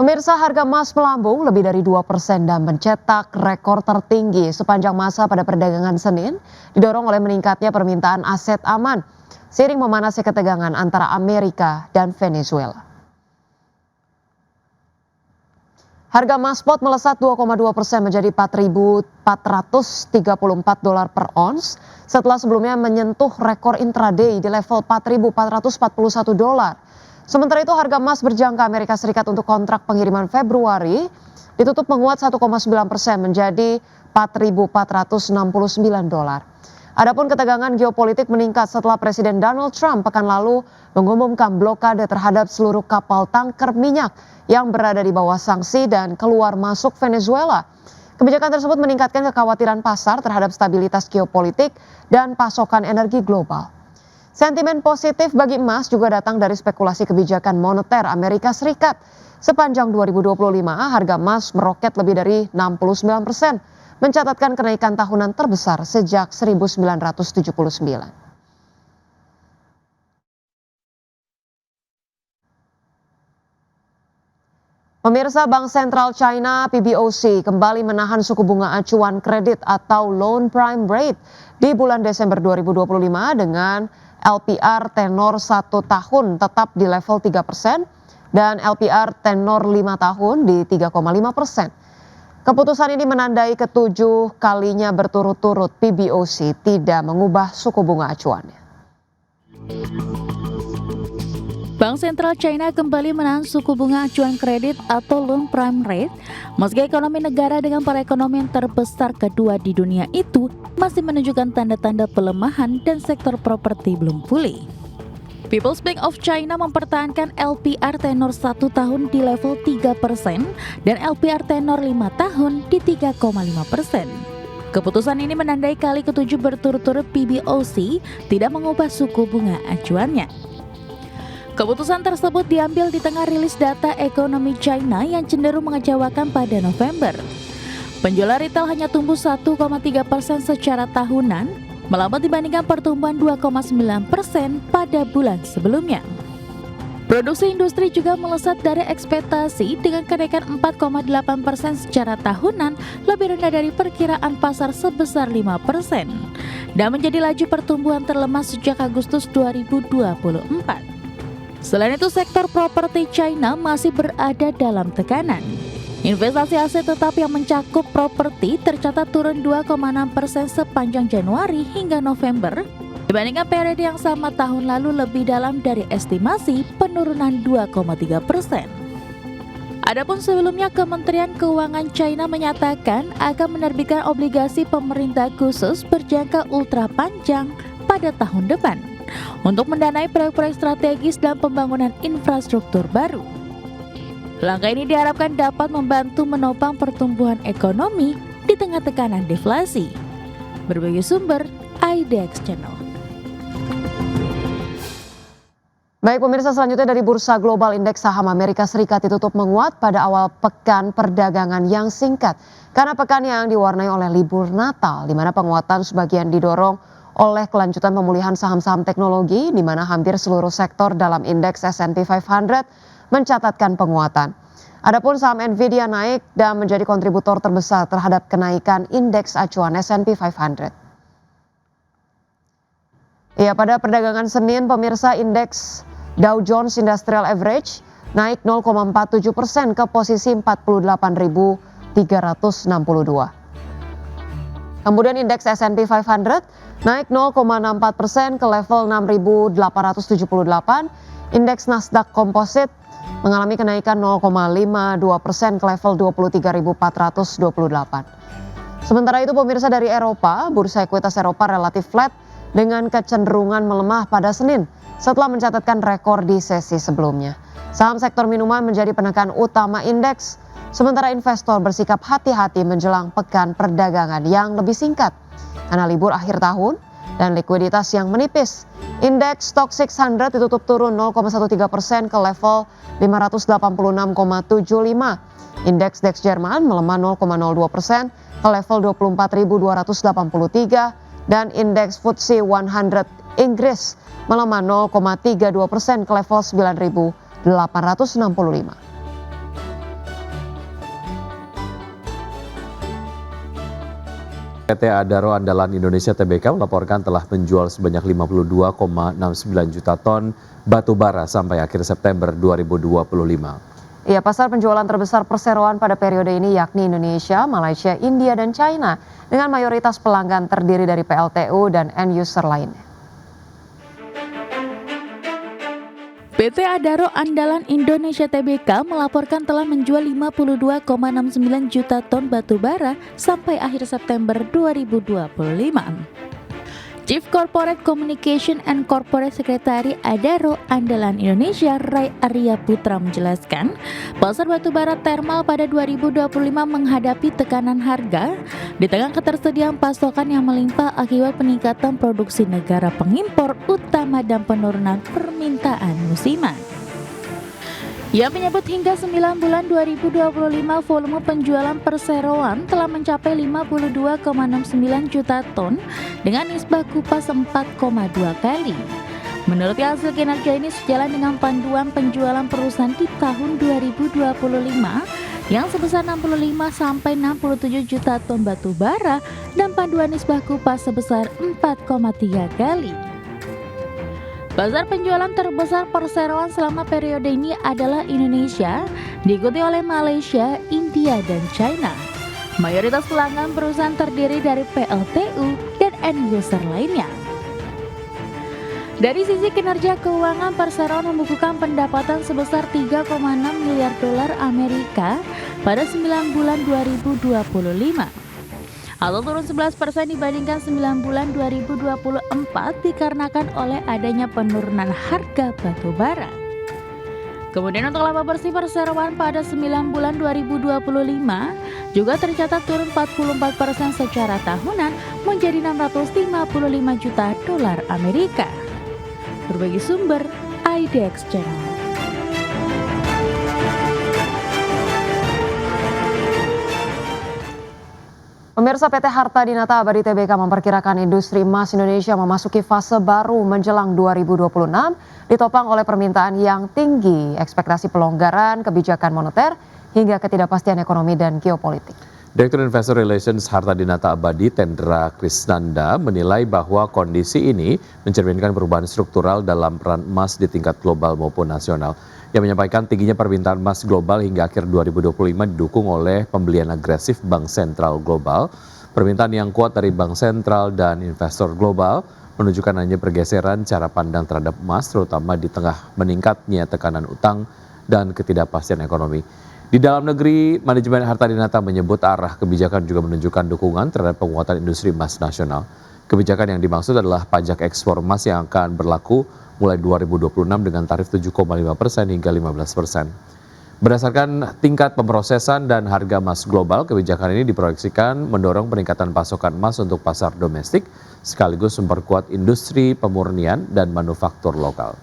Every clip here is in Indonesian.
Pemirsa, harga emas melambung lebih dari 2% dan mencetak rekor tertinggi sepanjang masa pada perdagangan Senin, didorong oleh meningkatnya permintaan aset aman, seiring memanasnya ketegangan antara Amerika dan Venezuela. Harga emas spot melesat 2,2% menjadi 4.434 dolar per ons setelah sebelumnya menyentuh rekor intraday di level 4.441 dolar. Sementara itu harga emas berjangka Amerika Serikat untuk kontrak pengiriman Februari ditutup menguat 1,9% menjadi 4.469 dolar. Adapun ketegangan geopolitik meningkat setelah Presiden Donald Trump pekan lalu mengumumkan blokade terhadap seluruh kapal tanker minyak yang berada di bawah sanksi dan keluar masuk Venezuela. Kebijakan tersebut meningkatkan kekhawatiran pasar terhadap stabilitas geopolitik dan pasokan energi global. Sentimen positif bagi emas juga datang dari spekulasi kebijakan moneter Amerika Serikat. Sepanjang 2025, harga emas meroket lebih dari 69%, mencatatkan kenaikan tahunan terbesar sejak 1979. Pemirsa, Bank Sentral China PBOC kembali menahan suku bunga acuan kredit atau loan prime rate di bulan Desember 2025 dengan LPR tenor 1 tahun tetap di level 3% dan LPR tenor 5 tahun di 3,5%. Keputusan ini menandai ketujuh kalinya berturut-turut PBOC tidak mengubah suku bunga acuannya. Bank Sentral China kembali menahan suku bunga acuan kredit atau loan prime rate meski ekonomi negara dengan perekonomian terbesar kedua di dunia itu masih menunjukkan tanda-tanda pelemahan dan sektor properti belum pulih. People's Bank of China mempertahankan LPR tenor 1 tahun di level 3% dan LPR tenor 5 tahun di 3,5%. Keputusan ini menandai kali ketujuh berturut-turut PBOC tidak mengubah suku bunga acuannya. Keputusan tersebut diambil di tengah rilis data ekonomi China yang cenderung mengecewakan pada November. Penjualan retail hanya tumbuh 1,3% secara tahunan, melambat dibandingkan pertumbuhan 2,9% pada bulan sebelumnya. Produksi industri juga melesat dari ekspektasi dengan kenaikan 4,8% secara tahunan, lebih rendah dari perkiraan pasar sebesar 5%, dan menjadi laju pertumbuhan terlemah sejak Agustus 2024. Selain itu, sektor properti China masih berada dalam tekanan. Investasi aset tetap yang mencakup properti tercatat turun 2,6% sepanjang Januari hingga November, dibandingkan periode yang sama tahun lalu lebih dalam dari estimasi penurunan 2,3%. Adapun sebelumnya, Kementerian Keuangan China menyatakan akan menerbitkan obligasi pemerintah khusus berjangka ultra panjang pada tahun depan untuk mendanai proyek-proyek strategis dan pembangunan infrastruktur baru. Langkah ini diharapkan dapat membantu menopang pertumbuhan ekonomi di tengah tekanan deflasi. Berbagai sumber, IDX Channel. Baik pemirsa, selanjutnya dari Bursa Global, Indeks saham Amerika Serikat ditutup menguat pada awal pekan perdagangan yang singkat karena pekan yang diwarnai oleh libur Natal, di mana penguatan sebagian didorong oleh kelanjutan pemulihan saham-saham teknologi, di mana hampir seluruh sektor dalam indeks S&P 500 mencatatkan penguatan. Adapun saham Nvidia naik dan menjadi kontributor terbesar terhadap kenaikan indeks acuan S&P 500. Ya, pada perdagangan Senin, pemirsa, indeks Dow Jones Industrial Average naik 0,47% ke posisi 48.362. Kemudian indeks S&P 500 naik 0,64% ke level 6.878. Indeks Nasdaq Composite mengalami kenaikan 0,52% ke level 23.428. Sementara itu pemirsa, dari Eropa, bursa ekuitas Eropa relatif flat dengan kecenderungan melemah pada Senin setelah mencatatkan rekor di sesi sebelumnya. Saham sektor minuman menjadi penekan utama indeks, sementara investor bersikap hati-hati menjelang pekan perdagangan yang lebih singkat karena libur akhir tahun dan likuiditas yang menipis. Indeks Stoxx 600 ditutup turun 0,13% ke level 586,75. Indeks DAX Jerman melemah 0,02% ke level 24.283 dan indeks FTSE 100 Inggris melemah 0,32% ke level 9.865. PT Adaro Andalan Indonesia Tbk melaporkan telah menjual sebanyak 52,69 juta ton batu bara sampai akhir September 2025. Iya, pasar penjualan terbesar perseroan pada periode ini yakni Indonesia, Malaysia, India, dan China dengan mayoritas pelanggan terdiri dari PLTU dan end user lainnya. PT Adaro Andalan Indonesia Tbk melaporkan telah menjual 52,69 juta ton batu bara sampai akhir September 2025. Chief Corporate Communication and Corporate Secretary Adaro Andalan Indonesia Ray Arya Putra menjelaskan, pasar batubara thermal pada 2025 menghadapi tekanan harga di tengah ketersediaan pasokan yang melimpah akibat peningkatan produksi negara pengimpor utama dan penurunan permintaan musiman. Ia menyebut hingga 9 bulan 2025 volume penjualan perseroan telah mencapai 52,69 juta ton dengan nisbah kupas 4,2 kali. Menurutnya hasil kinerja ini sejalan dengan panduan penjualan perusahaan di tahun 2025 yang sebesar 65 sampai 67 juta ton batu bara dan panduan nisbah kupas sebesar 4,3 kali. Pasar penjualan terbesar perseroan selama periode ini adalah Indonesia, diikuti oleh Malaysia, India, dan China. Mayoritas pelanggan perusahaan terdiri dari PLTU dan end user lainnya. Dari sisi kinerja keuangan, perseroan membukukan pendapatan sebesar 3,6 miliar dolar Amerika pada 9 bulan 2025. Atau turun 11% dibandingkan 9 bulan 2024 dikarenakan oleh adanya penurunan harga batu bara. Kemudian untuk laba bersih perseroan pada 9 bulan 2025 juga tercatat turun 44% secara tahunan menjadi 655 juta dolar Amerika. Berbagi sumber IDX Channel. Pemirsa, PT Harta Dinata Abadi Tbk memperkirakan industri emas Indonesia memasuki fase baru menjelang 2026 ditopang oleh permintaan yang tinggi, ekspektasi pelonggaran kebijakan moneter hingga ketidakpastian ekonomi dan geopolitik. Direktur Investor Relations Harta Dinata Abadi Tendra Krisnanda menilai bahwa kondisi ini mencerminkan perubahan struktural dalam peran emas di tingkat global maupun nasional. Yang menyampaikan tingginya permintaan emas global hingga akhir 2025 didukung oleh pembelian agresif Bank Sentral Global. Permintaan yang kuat dari Bank Sentral dan investor global menunjukkan adanya pergeseran cara pandang terhadap emas, terutama di tengah meningkatnya tekanan utang dan ketidakpastian ekonomi. Di dalam negeri, manajemen Harta Dinata menyebut arah kebijakan juga menunjukkan dukungan terhadap penguatan industri emas nasional. Kebijakan yang dimaksud adalah pajak ekspor emas yang akan berlaku mulai 2026 dengan tarif 7,5% hingga 15%. Berdasarkan tingkat pemrosesan dan harga emas global, kebijakan ini diproyeksikan mendorong peningkatan pasokan emas untuk pasar domestik, sekaligus memperkuat industri pemurnian dan manufaktur lokal.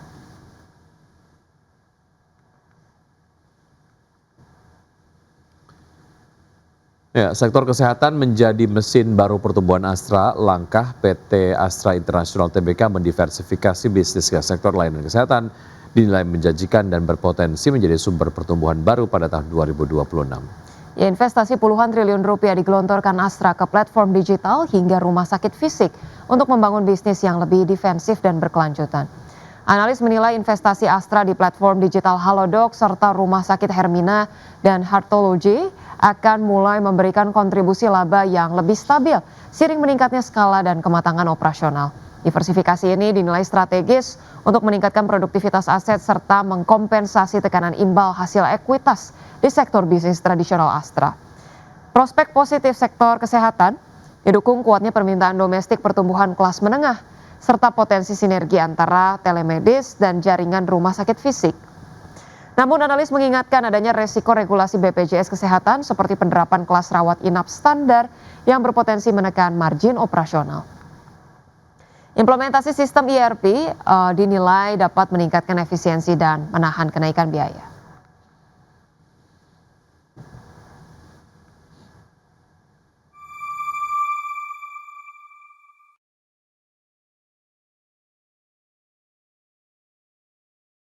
Ya, sektor kesehatan menjadi mesin baru pertumbuhan Astra. Langkah PT Astra International Tbk mendiversifikasi bisnis ke sektor layanan kesehatan dinilai menjanjikan dan berpotensi menjadi sumber pertumbuhan baru pada tahun 2026. Ya, investasi puluhan triliun rupiah digelontorkan Astra ke platform digital hingga rumah sakit fisik untuk membangun bisnis yang lebih defensif dan berkelanjutan. Analis menilai investasi Astra di platform digital Halodoc serta rumah sakit Hermina dan Heartology akan mulai memberikan kontribusi laba yang lebih stabil seiring meningkatnya skala dan kematangan operasional. Diversifikasi ini dinilai strategis untuk meningkatkan produktivitas aset serta mengkompensasi tekanan imbal hasil ekuitas di sektor bisnis tradisional Astra. Prospek positif sektor kesehatan didukung kuatnya permintaan domestik, pertumbuhan kelas menengah, serta potensi sinergi antara telemedis dan jaringan rumah sakit fisik. Namun analis mengingatkan adanya resiko regulasi BPJS Kesehatan seperti penerapan kelas rawat inap standar yang berpotensi menekan margin operasional. Implementasi sistem ERP dinilai dapat meningkatkan efisiensi dan menahan kenaikan biaya.